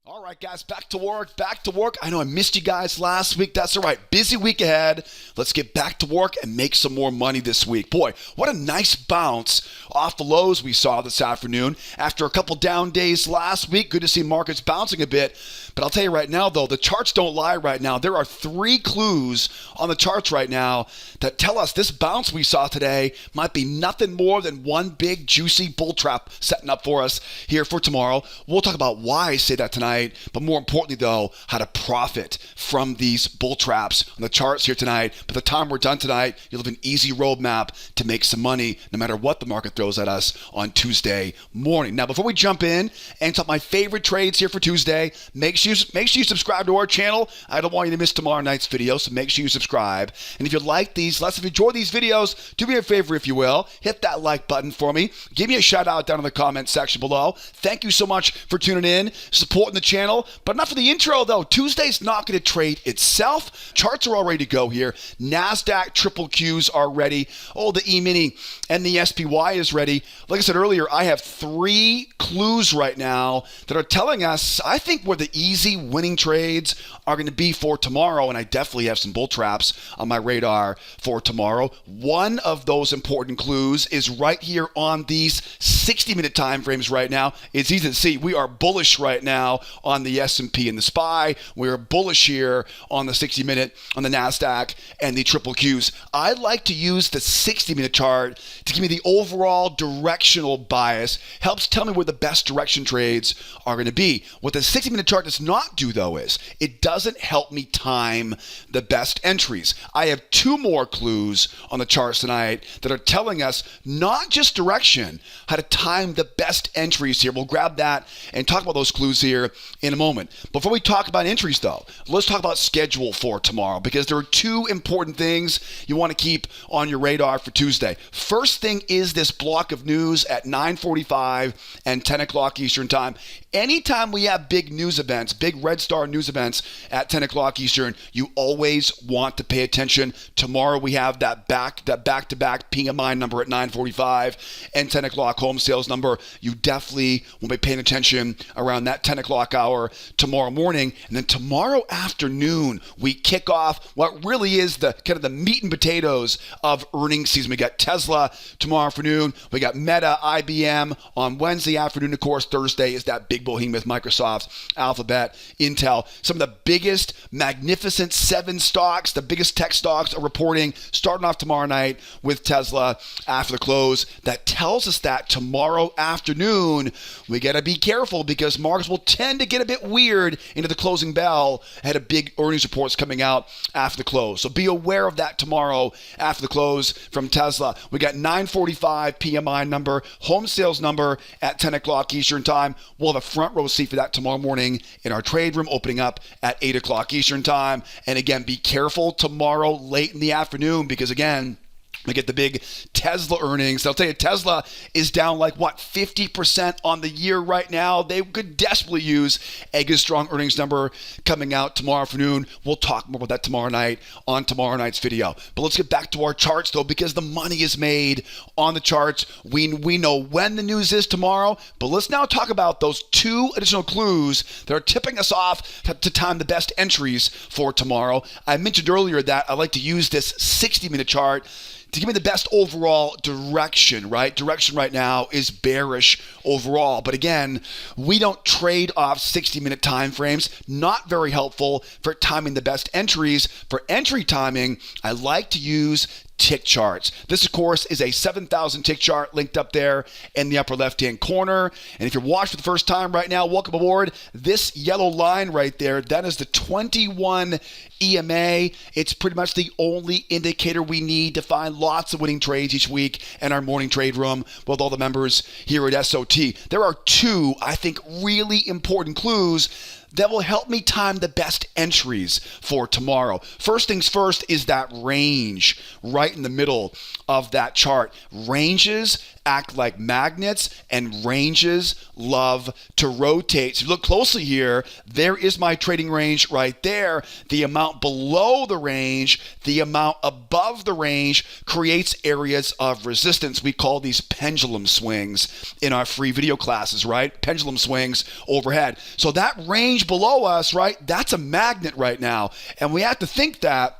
All right, guys, back to work, back to work. I know I missed you guys last week. That's all right. Busy week ahead. Let's get back to work and make some more money this week. Boy, what a nice bounce off the lows we saw this afternoon. After a couple down days last week, good to see markets bouncing a bit. But I'll tell you right now, though, the charts don't lie right now. There are 3 clues on the charts right now that tell us this bounce we saw today might be nothing more than one big, juicy bull trap setting up for us here for tomorrow. We'll talk about why I say that tonight. But more importantly, though, how to profit from these bull traps on the charts here tonight. By the time we're done tonight, you'll have an easy roadmap to make some money no matter what the market throws at us on Tuesday morning. Now, before we jump in and talk my favorite trades here for Tuesday, make sure you subscribe to our channel. I don't want you to miss tomorrow night's video, so make sure you subscribe. And if you like these, if you enjoy these videos, do me a favor if you will. Hit that like button for me. Give me a shout out down in the comment section below. Thank you so much for tuning in, supporting the channel. But enough for the intro, though. Tuesday's not going to trade itself. Charts are all ready to go here. Nasdaq triple Qs are ready. Oh, the E-mini and the SPY is ready. Like I said earlier, I have 3 clues right now that are telling us, I think, where the easy winning trades are going to be for tomorrow. And I definitely have some bull traps on my radar for tomorrow. One of those important clues is right here on these 60-minute time frames right now. It's easy to see. We are bullish right now on the S&P and the SPY. We're bullish here on the 60-minute, on the Nasdaq and the triple Qs. I like to use the 60-minute chart to give me the overall directional bias. Helps tell me where the best direction trades are going to be. What the 60-minute chart does not do, though, is it doesn't help me time the best entries. I have 2 more clues on the charts tonight that are telling us not just direction, how to time the best entries here. We'll grab that and talk about those clues here in a moment. Before we talk about entries, though, let's talk about schedule for tomorrow, because there are 2 important things you want to keep on your radar for Tuesday. First thing is this block of news at 9:45 and 10 o'clock Eastern time. Anytime we have big news events, big red star news events at 10 o'clock Eastern, you always want to pay attention. Tomorrow we have that back-to-back PMI number at 9:45 and 10 o'clock home sales number. You definitely will be paying attention around that 10 o'clock hour tomorrow morning. And then tomorrow afternoon, we kick off what really is the kind of the meat and potatoes of earnings season. We got Tesla tomorrow afternoon. We got Meta, IBM on Wednesday afternoon. Of course, Thursday is that big behemoth, Microsoft, Alphabet, Intel. Some of the biggest magnificent 7 stocks, the biggest tech stocks are reporting starting off tomorrow night with Tesla after the close. That tells us that tomorrow afternoon, we got to be careful because markets will tend to get a bit weird into the closing bell ahead of big earnings reports coming out after the close. So be aware of that tomorrow after the close from Tesla. We got 9:45 PMI number, home sales number at 10 o'clock Eastern time. We'll have a front row seat for that tomorrow morning in our trade room opening up at 8 o'clock Eastern time. And again, be careful tomorrow late in the afternoon because, again, we get the big Tesla earnings. I'll tell you, Tesla is down like, 50% on the year right now. They could desperately use a good, strong earnings number coming out tomorrow afternoon. We'll talk more about that tomorrow night on tomorrow night's video. But let's get back to our charts, though, because the money is made on the charts. We know when the news is tomorrow, but let's now talk about those 2 additional clues that are tipping us off to time the best entries for tomorrow. I mentioned earlier that I like to use this 60-minute chart to give me the best overall direction, right? Direction right now is bearish overall. But again, we don't trade off 60-minute time frames. Not very helpful for timing the best entries. For entry timing, I like to use tick charts. This, of course, is a 7,000 tick chart linked up there in the upper left-hand corner. And if you're watching for the first time right now, welcome aboard. This yellow line right there, that is the 21 EMA. It's pretty much the only indicator we need to find lots of winning trades each week in our morning trade room with all the members here at SOT. There are 2, I think, really important clues that will help me time the best entries for tomorrow. First things first is that range right in the middle of that chart. Ranges act like magnets, and ranges love to rotate. So if you look closely here, there is my trading range right there. The amount below the range, the amount above the range creates areas of resistance. We call these pendulum swings in our free video classes, right? Pendulum swings overhead. So that range below us, right, that's a magnet right now. And we have to think that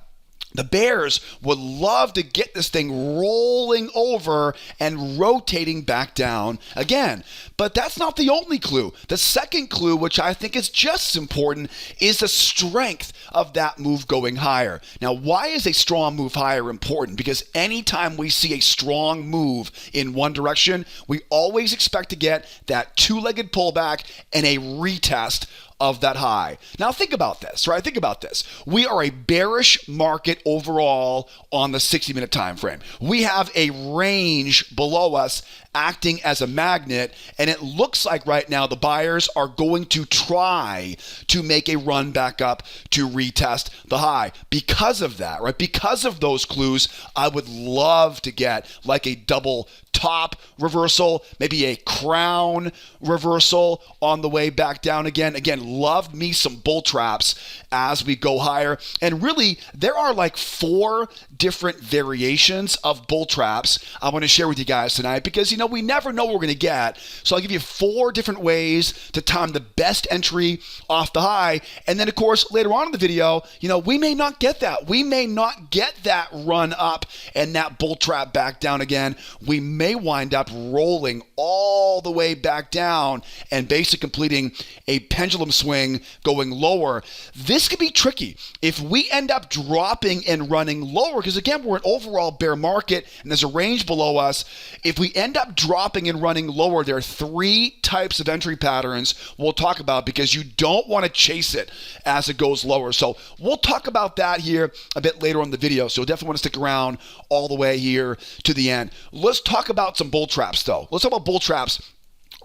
the bears would love to get this thing rolling over and rotating back down again. But that's not the only clue. The second clue, which I think is just as important, is the strength of that move going higher. Now, why is a strong move higher important? Because anytime we see a strong move in one direction, we always expect to get that two-legged pullback and a retest of that high. Now think about this, right? Think about this. We are a bearish market overall on the 60-minute time frame. We have a range below us acting as a magnet, and it looks like right now the buyers are going to try to make a run back up to retest the high. Because of that, right? Because of those clues, I would love to get like a double top reversal, maybe a crown reversal on the way back down again. Again, loved me some bull traps as we go higher. And really, there are like 4 different variations of bull traps I want to share with you guys tonight because, you know, we never know what we're going to get. So I'll give you 4 different ways to time the best entry off the high. And then, of course, later on in the video, you know, we may not get that. We may not get that run up and that bull trap back down again. We may wind up rolling all the way back down and basically completing a pendulum swing going lower. This could be tricky. If we end up dropping and running lower, because again, we're an overall bear market and there's a range below us. If we end up dropping and running lower, there are 3 types of entry patterns we'll talk about because you don't want to chase it as it goes lower. So we'll talk about that here a bit later on in the video. So you'll definitely want to stick around all the way here to the end. Let's talk about some bull traps though. Let's talk about bull traps.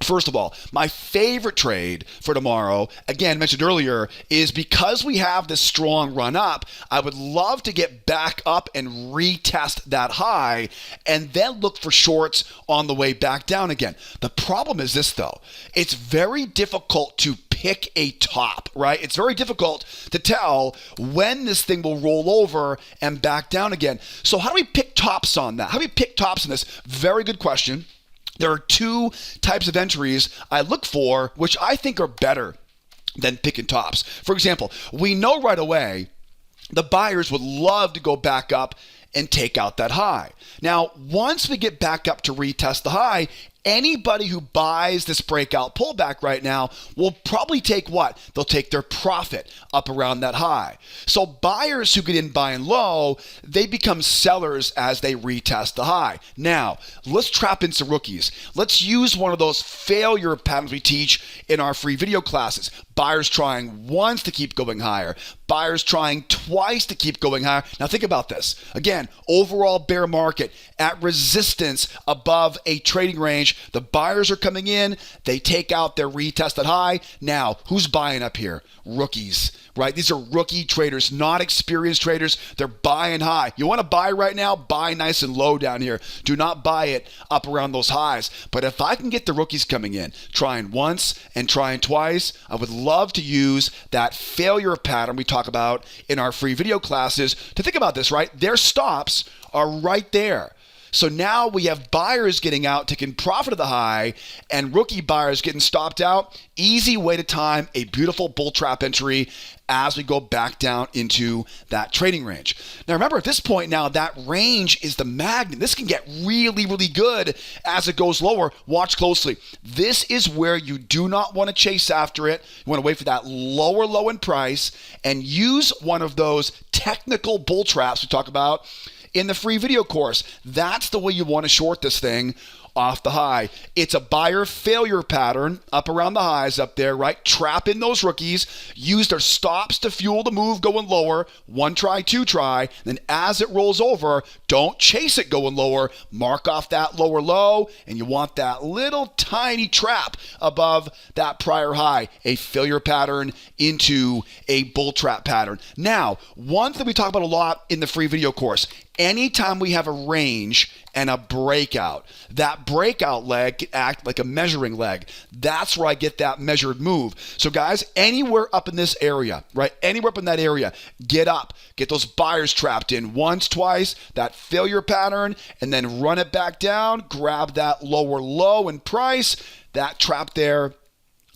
First of all, my favorite trade for tomorrow, again, mentioned earlier, is because we have this strong run up, I would love to get back up and retest that high and then look for shorts on the way back down again. The problem is this though, it's very difficult to pick a top, right? It's very difficult to tell when this thing will roll over and back down again. So how do we pick tops on that? How do we pick tops on this? Very good question. There are 2 types of entries I look for, which I think are better than picking tops. For example, we know right away the buyers would love to go back up and take out that high. Now, once we get back up to retest the high, anybody who buys this breakout pullback right now will probably take what? They'll take their profit up around that high. So buyers who get in buying low, they become sellers as they retest the high. Now, let's trap in some rookies. Let's use one of those failure patterns we teach in our free video classes. Buyers trying once to keep going higher. Buyers trying twice to keep going higher. Now think about this. Again, overall bear market at resistance above a trading range. The buyers are coming in. They take out their retested high. Now, who's buying up here? Rookies, right? These are rookie traders, not experienced traders. They're buying high. You want to buy right now? Buy nice and low down here. Do not buy it up around those highs. But if I can get the rookies coming in, trying once and trying twice, I would love to use that failure pattern we talk about in our free video classes to think about this, right? Their stops are right there. So now we have buyers getting out, taking profit of the high, and rookie buyers getting stopped out. Easy way to time a beautiful bull trap entry as we go back down into that trading range. Now remember, at this point now, that range is the magnet. This can get really, really good as it goes lower. Watch closely. This is where you do not want to chase after it. You want to wait for that lower low in price and use one of those technical bull traps we talk about in the free video course. That's the way you want to short this thing off the high. It's a buyer failure pattern up around the highs up there, right? Trap in those rookies, use their stops to fuel the move going lower, 1 try, 2 try, then as it rolls over, don't chase it going lower, mark off that lower low, and you want that little tiny trap above that prior high, a failure pattern into a bull trap pattern. Now, one thing we talk about a lot in the free video course, anytime we have a range and a breakout, that breakout leg can act like a measuring leg. That's where I get that measured move. So guys, anywhere up in this area, right? Anywhere up in that area, get up, get those buyers trapped in once, twice, that failure pattern, and then run it back down, grab that lower low in price, that trap there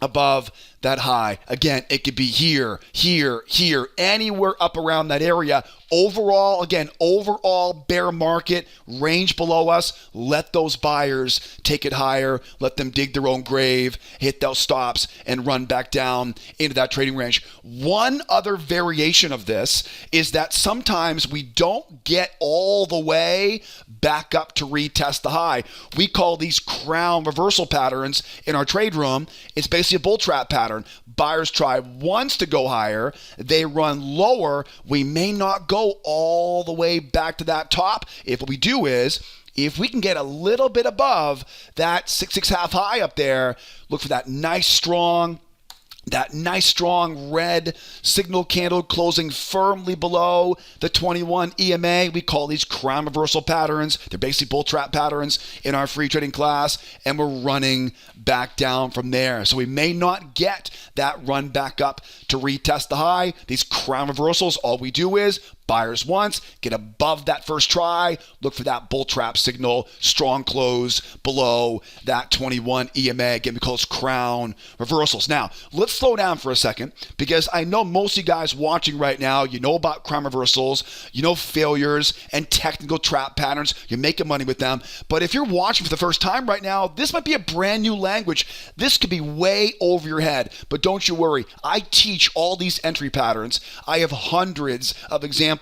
above that high. Again, it could be here, here, here, anywhere up around that area. Overall, again, overall bear market, range below us. Let those buyers take it higher. Let them dig their own grave, hit those stops, and run back down into that trading range. One other variation of this is that sometimes we don't get all the way back up to retest the high. We call these crown reversal patterns in our trade room. It's basically a bull trap pattern. Buyers try once to go higher, they run lower. We may not go all the way back to that top. If what we do is, if we can get a little bit above that 6.5 high up there, look for that nice strong red signal candle closing firmly below the 21 EMA. We call these crown reversal patterns. They're basically bull trap patterns in our free trading class, and we're running back down from there. So we may not get that run back up to retest the high. These crown reversals, all we do is buyers once, get above that first try, look for that bull trap signal, strong close below that 21 EMA. Again, we call those crown reversals. Now, let's slow down for a second, because I know most of you guys watching right now, you know about crown reversals, you know failures and technical trap patterns, you're making money with them. But if you're watching for the first time right now, this might be a brand new language. This could be way over your head, but don't you worry. I teach all these entry patterns. I have hundreds of examples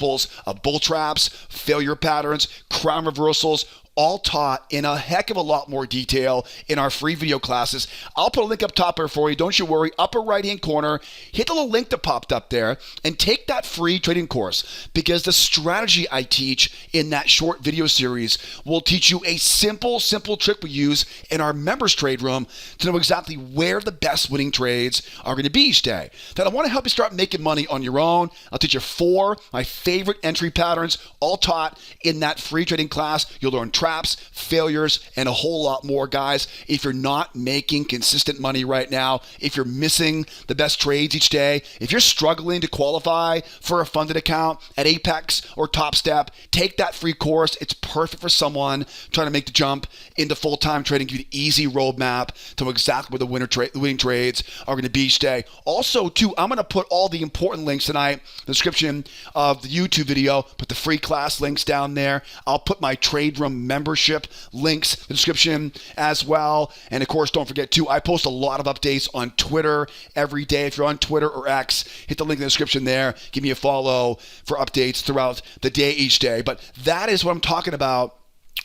of bull traps, failure patterns, crown reversals, all taught in a heck of a lot more detail in our free video classes. I'll put a link up top here for you. Don't you worry. Upper right-hand corner, hit the little link that popped up there and take that free trading course, because the strategy I teach in that short video series will teach you a simple trick we use in our members trade room to know exactly where the best winning trades are going to be each day. Then I want to help you start making money on your own. I'll teach you 4 my favorite entry patterns, all taught in that free trading class. You'll learn traps, failures, and a whole lot more, guys. If you're not making consistent money right now, if you're missing the best trades each day, if you're struggling to qualify for a funded account at Apex or Top Step, take that free course. It's perfect for someone trying to make the jump into full-time trading. Give you an easy roadmap to know exactly where the winning trades are going to be each day. Also, too, I'm going to put all the important links tonight in the description of the YouTube video. Put the free class links down there. I'll put my trade room membership links in the description as well. And of course, don't forget too, I post a lot of updates on Twitter every day. If you're on Twitter or X, hit the link in the description there. Give me a follow for updates throughout the day each day. But that is what I'm talking about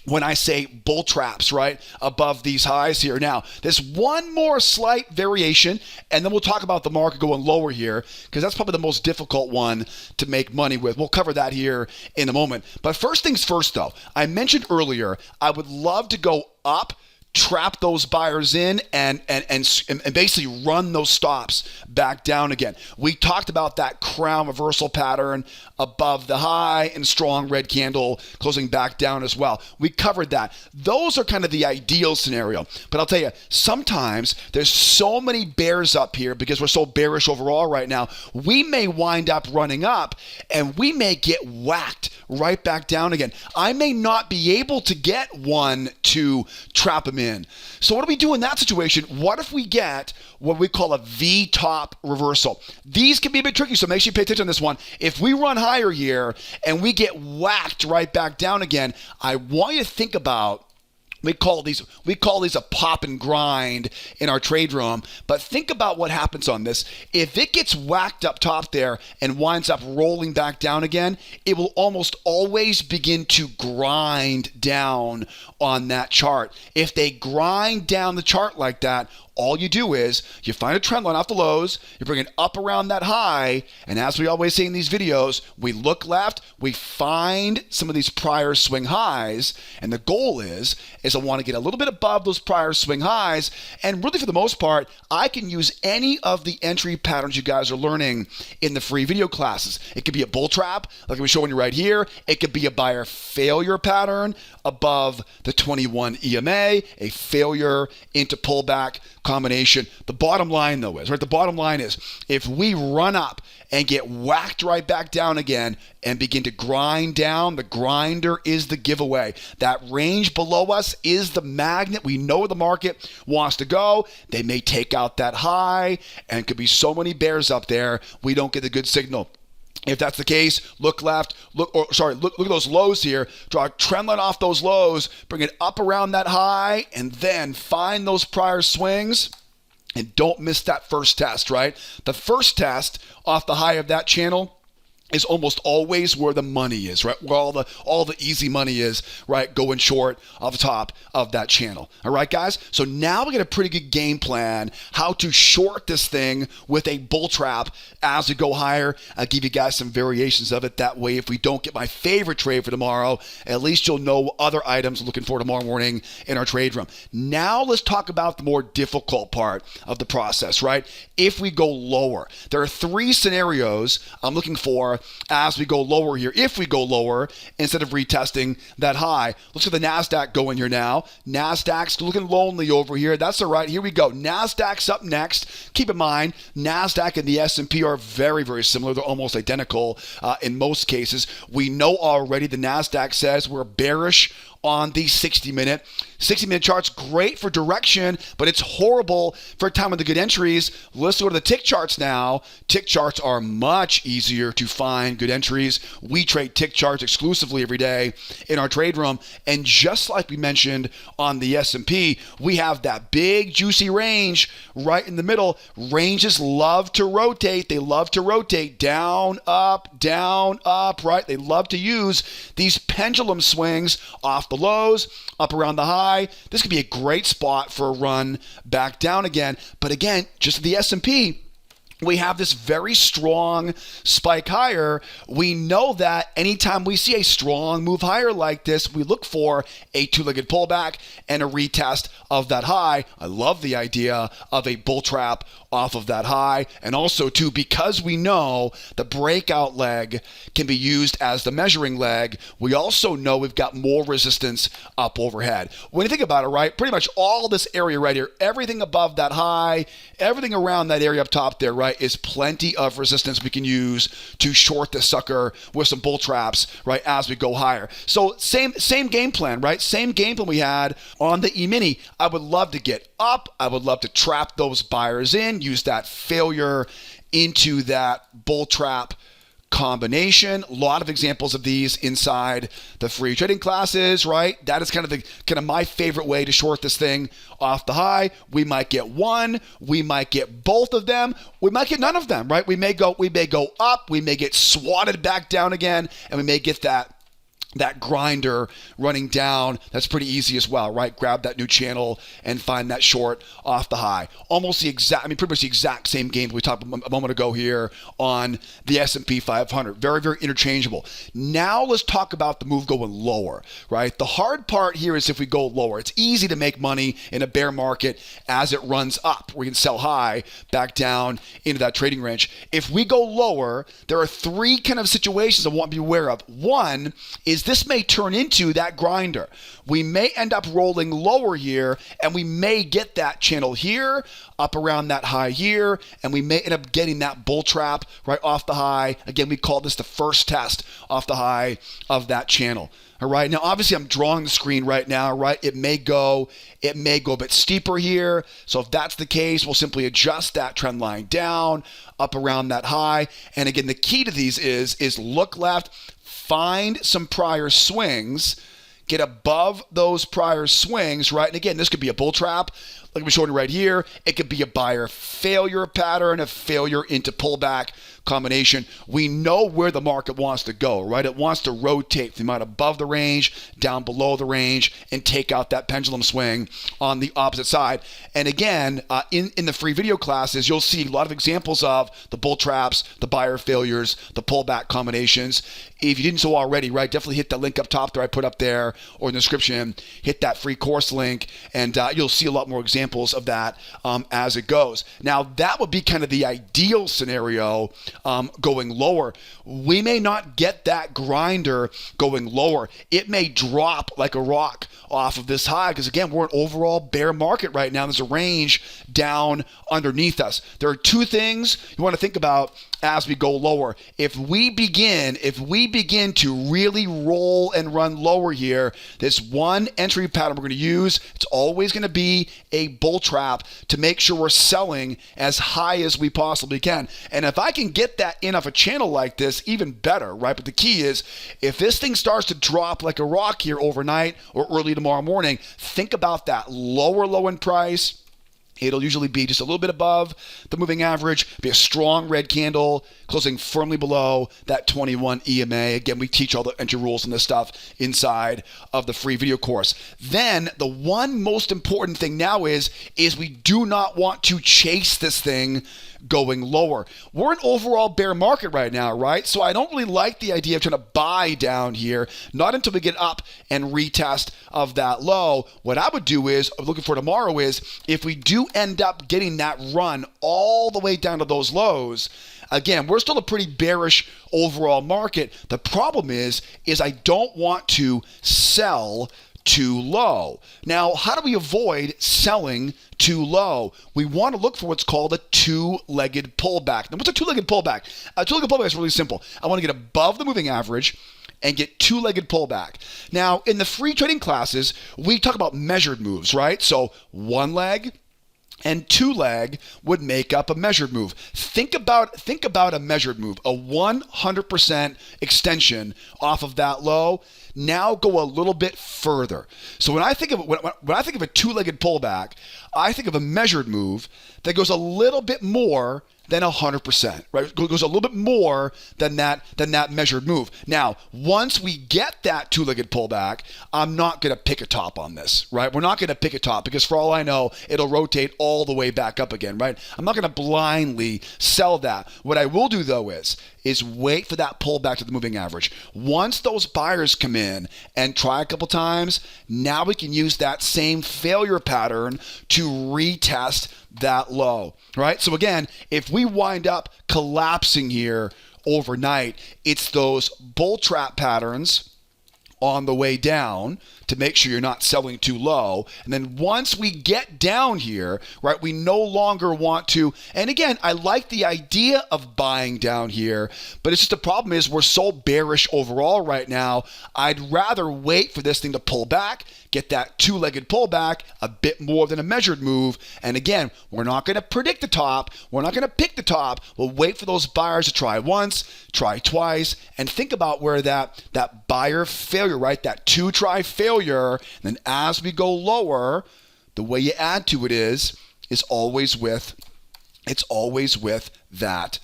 when I say bull traps, right, above these highs here. Now, there's one more slight variation, and then we'll talk about the market going lower here, because that's probably the most difficult one to make money with. We'll cover that here in a moment. But first things first, though, I mentioned earlier, I would love to go up, trap those buyers in, and basically run those stops back down again. We talked about that crown reversal pattern above the high and strong red candle closing back down as well. We covered that. Those are kind of the ideal scenario. But I'll tell you, sometimes there's so many bears up here because we're so bearish overall right now, we may wind up running up and we may get whacked right back down again. I may not be able to get one to trap them in. So what do we do in that situation? What if we get what we call a V-top reversal? These can be a bit tricky, so make sure you pay attention on this one. If we run higher here and we get whacked right back down again, I want you to think about, we call these a pop and grind in our trade room, but think about what happens on this. If it gets whacked up top there and winds up rolling back down again, it will almost always begin to grind down on that chart. If they grind down the chart like that, All you do is you find a trend line off the lows, you bring it up around that high, and as we always say in these videos, we look left, we find some of these prior swing highs, and the goal is I want to get a little bit above those prior swing highs, and really for the most part, I can use any of the entry patterns you guys are learning in the free video classes. It could be a bull trap, like I'm showing you right here. It could be a buyer failure pattern above the 21 EMA, a failure into pullback combination. The bottom line though is, right, the bottom line is if we run up and get whacked right back down again and begin to grind down, the grinder is the giveaway. That range below us is the magnet. We know where the market wants to go. They may take out that high and could be so many bears up there, we don't get the good signal. If that's the case, look left, look at those lows here, draw a trend line off those lows, bring it up around that high, and then find those prior swings. And don't miss that first test, right? The first test off the high of that channel is almost always where the money is, right? Where all the easy money is, right? Going short off the top of that channel. All right, guys? So now we get a pretty good game plan how to short this thing with a bull trap as we go higher. I'll give you guys some variations of it. That way, if we don't get my favorite trade for tomorrow, at least you'll know other items looking for tomorrow morning in our trade room. Now let's talk about the more difficult part of the process, right? If we go lower, there are three scenarios I'm looking for as we go lower here. If we go lower, instead of retesting that high, let's get the Nasdaq going here now. Nasdaq's looking lonely over here. That's all right. Here we go. Nasdaq's up next. Keep in mind, Nasdaq and the S&P are very, very similar. They're almost identical in most cases. We know already the Nasdaq says we're bearish on the 60-minute. 60-minute chart's great for direction, but it's horrible for time of the good entries. Let's go to the tick charts now. Tick charts are much easier to find good entries. We trade tick charts exclusively every day in our trade room. And just like we mentioned on the S&P, we have that big juicy range right in the middle. Ranges love to rotate. They love to rotate down, up, right? They love to use these pendulum swings off the lows, up around the high. This could be a great spot for a run back down again. But again, just the S&P, we have this very strong spike higher. We know that anytime we see a strong move higher like this, we look for a two-legged pullback and a retest of that high. I love the idea of a bull trap off of that high. And also, too, because we know the breakout leg can be used as the measuring leg, we also know we've got more resistance up overhead. When you think about it, right, pretty much all this area right here, everything above that high, everything around that area up top there, right, is plenty of resistance we can use to short this sucker with some bull traps, right, as we go higher. So same game plan, right? Same game plan we had on the E-mini. I would love to get up. I would love to trap those buyers in, use that failure into that bull trap combination. A lot of examples of these inside the free trading classes, right? That is kind of my favorite way to short this thing off the high. We might get one, we might get both of them, we might get none of them, right? We may go up, we may get swatted back down again, and we may get that grinder running down. That's pretty easy as well, right? Grab that new channel and find that short off the high. Pretty much the exact same game we talked a moment ago here on the S&P 500. Very, very interchangeable. Now let's talk about the move going lower, right? The hard part here is if we go lower. It's easy to make money in a bear market as it runs up. We can sell high back down into that trading range. If we go lower, there are three kind of situations I want to be aware of. One is this may turn into that grinder. We may end up rolling lower here, and we may get that channel here, up around that high here, and we may end up getting that bull trap right off the high. Again, we call this the first test off the high of that channel. All right. Now, obviously, I'm drawing the screen right now, right? It may go a bit steeper here. So if that's the case, we'll simply adjust that trend line down, up around that high. And again, the key to these is look left, find some prior swings, get above those prior swings, right? And again, this could be a bull trap, like I'm showing you right here. It could be a buyer failure pattern, a failure into pullback combination. We know where the market wants to go, right? It wants to rotate from out above the range, down below the range, and take out that pendulum swing on the opposite side. And again, in the free video classes, you'll see a lot of examples of the bull traps, the buyer failures, the pullback combinations. If you didn't so already, right, definitely hit that link up top there I put up there or in the description. Hit that free course link, and you'll see a lot more examples of that as it goes. Now, that would be kind of the ideal scenario going lower. We may not get that grinder going lower. It may drop like a rock off of this high because, again, we're an overall bear market right now. There's a range down underneath us. There are two things you want to think about as we go lower. If we begin to really roll and run lower here, this one entry pattern we're going to use, it's always going to be a bull trap to make sure we're selling as high as we possibly can. And if I can get that in off a channel like this, even better, right? But the key is, if this thing starts to drop like a rock here overnight or early tomorrow morning, think about that lower low in price. It'll usually be just a little bit above the moving average, be a strong red candle, closing firmly below that 21 EMA. Again, we teach all the entry rules and this stuff inside of the free video course. Then the one most important thing now is we do not want to chase this thing going lower. We're an overall bear market right now, right? So I don't really like the idea of trying to buy down here, not until we get up and retest of that low. What I would do is, looking for tomorrow is, if we do end up getting that run all the way down to those lows, again, we're still a pretty bearish overall market. The problem is I don't want to sell too low. Now, how do we avoid selling too low? We want to look for what's called a two-legged pullback. Now, what's a two-legged pullback? A two-legged pullback is really simple. I want to get above the moving average and get two-legged pullback. Now, in the free trading classes, we talk about measured moves, right? So one leg and two leg would make up a measured move. Think about a measured move, a 100% extension off of that low. Now go a little bit further. So when I think of a two-legged pullback, I think of a measured move that goes a little bit more than 100%, right? It goes a little bit more than that measured move. Now, once we get that two-legged pullback, I'm not going to pick a top on this, right? We're not going to pick a top because for all I know, it'll rotate all the way back up again, right? I'm not going to blindly sell that. What I will do though is wait for that pullback to the moving average. Once those buyers come in and try a couple times, now we can use that same failure pattern to retest that low, right? So again, if we wind up collapsing here overnight, it's those bull trap patterns on the way down to make sure you're not selling too low. And then once we get down here, right, we no longer want to, and again, I like the idea of buying down here, but it's just the problem is we're so bearish overall right now. I'd rather wait for this thing to pull back, get that two-legged pullback, a bit more than a measured move. And again, we're not going to predict the top. We're not going to pick the top. We'll wait for those buyers to try once, try twice, and think about where that buyer failure, right, that two-try failure, and then as we go lower, the way you add to it is always with that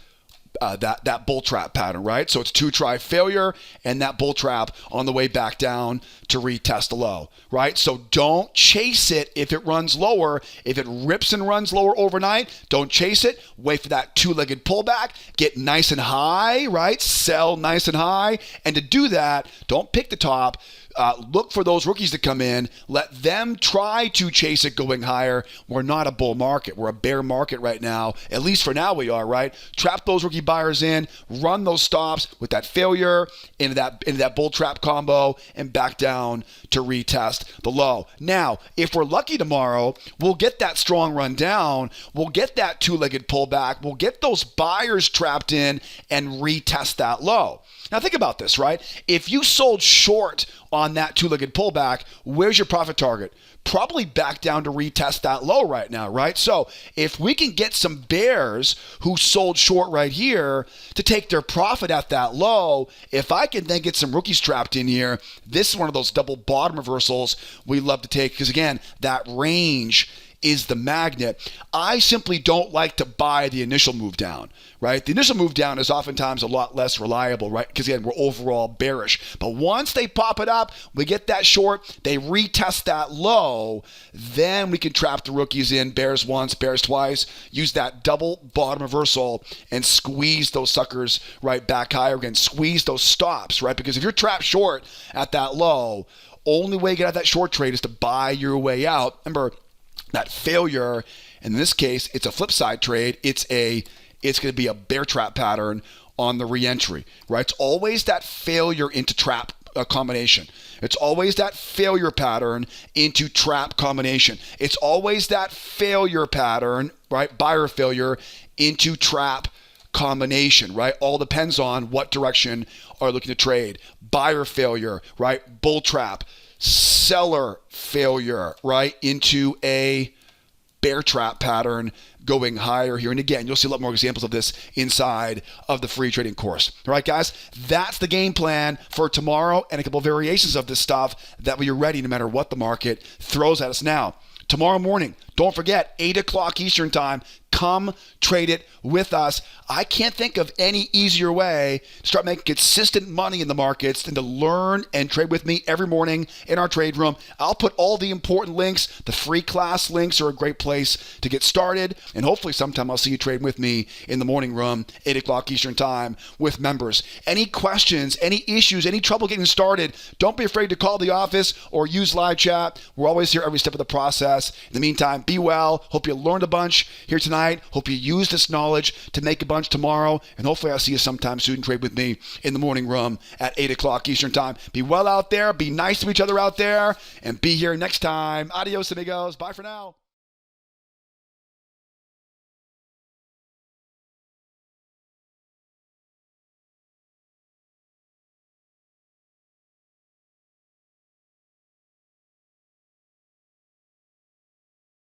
bull trap pattern, right? So it's two-try failure and that bull trap on the way back down to retest the low, right? So don't chase it if it runs lower. If it rips and runs lower overnight, don't chase it. Wait for that two-legged pullback. Get nice and high, right? Sell nice and high. And to do that, don't pick the top. Look for those rookies to come in. Let them try to chase it going higher. We're not a bull market. We're a bear market right now. At least for now we are, right? Trap those rookie buyers in. Run those stops with that failure into that bull trap combo and back down to retest the low. Now, if we're lucky tomorrow, we'll get that strong run down. We'll get that two-legged pullback. We'll get those buyers trapped in and retest that low. Now think about this, right? If you sold short on that two-legged pullback, where's your profit target? Probably back down to retest that low right now, right? So if we can get some bears who sold short right here to take their profit at that low, if I can then get some rookies trapped in here, this is one of those double bottom reversals we love to take because, again, that range is the magnet. I simply don't like to buy the initial move down, right? The initial move down is oftentimes a lot less reliable, right? Because again, we're overall bearish. But once they pop it up, we get that short, they retest that low, then we can trap the rookies in, bears once, bears twice, use that double bottom reversal and squeeze those suckers right back higher again, squeeze those stops, right? Because if you're trapped short at that low, only way to get out of that short trade is to buy your way out. Remember, that failure, in this case, it's a flip side trade. It's going to be a bear trap pattern on the reentry, right? It's always that failure into trap combination. It's always that failure pattern into trap combination. It's always that failure pattern, right? Buyer failure into trap combination, right? All depends on what direction are you looking to trade. Buyer failure, right? Bull trap. Seller failure, right, into a bear trap pattern going higher here. And again, you'll see a lot more examples of this inside of the free trading course. All right, guys, that's the game plan for tomorrow and a couple of variations of this stuff that we are ready no matter what the market throws at us. Now, tomorrow morning, don't forget, 8 o'clock Eastern time, come trade it with us. I can't think of any easier way to start making consistent money in the markets than to learn and trade with me every morning in our trade room. I'll put all the important links. The free class links are a great place to get started. And hopefully sometime I'll see you trade with me in the morning room, 8 o'clock Eastern time with members. Any questions, any issues, any trouble getting started, don't be afraid to call the office or use live chat. We're always here every step of the process. In the meantime, be well. Hope you learned a bunch here tonight. Hope you use this knowledge to make a bunch tomorrow. And hopefully I'll see you sometime soon and trade with me in the morning room at 8 o'clock Eastern time. Be well out there. Be nice to each other out there. And be here next time. Adios, amigos. Bye for now.